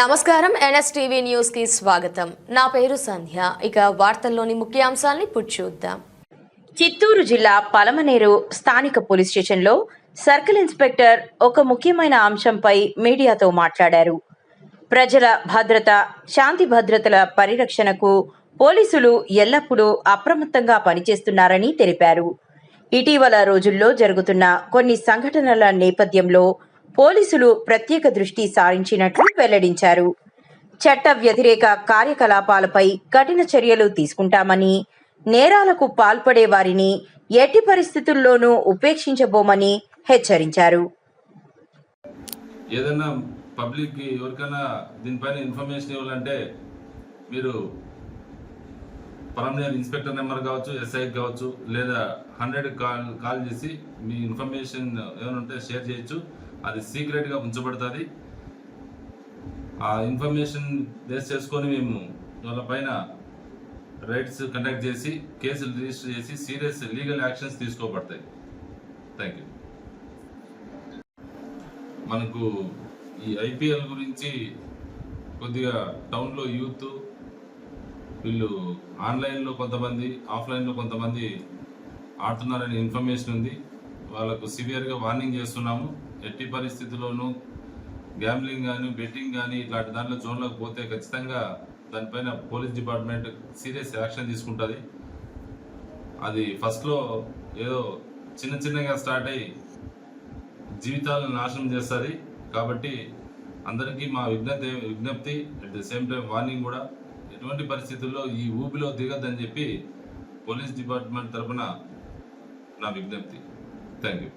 నమస్కారం NSTV news కి స్వాగతం. నా పేరు సంధ్య. ఇక వార్తల్లోని ముఖ్యాంశాలను ఇప్పుడు చూద్దాం. చిత్తూరు జిల్లా పలమనేరు స్థానిక పోలీస్ స్టేషన్లో సర్కిల్ ఇన్స్పెక్టర్ ఒక ముఖ్యమైన అంశంపై మీడియాతో మాట్లాడారు. ప్రజల భద్రత, శాంతి భద్రతల పరిరక్షణకు పోలీసులు ఎల్లప్పుడూ అప్రమత్తంగా పనిచేస్తున్నారని తెలిపారు. ఇటీవల రోజుల్లో జరుగుతున్న కొన్ని సంఘటనల నేపథ్యంలో పోలీసులు ప్రత్యేక దృష్టి సారించినట్లు వెల్లడించారు. చట్ట వ్యతిరేక కార్యకలాపాలపై కఠిన చర్యలు తీసుకుంటామని, నేరాలకు పాల్పడే వారిని ఎట్టి పరిస్థితుల్లోనూ ఉపేక్షించబోమని హెచ్చరించారు. ఏదైనా పబ్లిక్ ఎవరికైనా దీనిపైన ఇన్ఫర్మేషన్ ఇవ్వాలంటే మీరు పలమనేరు ఇన్స్పెక్టర్ నెంబర్ కావచ్చు, ఎస్ఐ కావచ్చు, లేదా 100 కాల్ చేసి మీ ఇన్ఫర్మేషన్ ఏమైనా ఉంటే షేర్ చేయొచ్చు. అది సీక్రెట్గా ఉంచబడుతుంది. ఆ ఇన్ఫర్మేషన్ బేస్ చేసుకొని మేము వాళ్ళపైన రైట్స్ కండక్ట్ చేసి కేసులు రిజిస్టర్ చేసి సీరియస్ లీగల్ యాక్షన్స్ తీసుకోబడతాయి. Thank you. మనకు ఈ ఐపీఎల్ గురించి కొద్దిగా టౌన్లో యూత్ వీళ్ళు ఆన్లైన్లో కొంతమంది, ఆఫ్లైన్లో కొంతమంది ఆడుతున్నారనే ఇన్ఫర్మేషన్ ఉంది. వాళ్ళకు సివియర్గా వార్నింగ్ చేస్తున్నాము. ఎట్టి పరిస్థితుల్లోనూ గ్యాంబ్లింగ్ కానీ, బెట్టింగ్ కానీ ఇట్లాంటి దాంట్లో జోన్లోకి పోతే ఖచ్చితంగా దానిపైన పోలీస్ డిపార్ట్మెంట్ సీరియస్ యాక్షన్ తీసుకుంటుంది. అది ఫస్ట్లో ఏదో చిన్నగా స్టార్ట్ అయ్యి జీవితాలను నాశనం చేస్తుంది. కాబట్టి అందరికీ మా విజ్ఞప్తి at the same time warning కూడా, ఎటువంటి పరిస్థితుల్లో ఈ ఊబిలో దిగద్దని చెప్పి పోలీస్ డిపార్ట్మెంట్ తరఫున నా విజ్ఞప్తి. Thank you.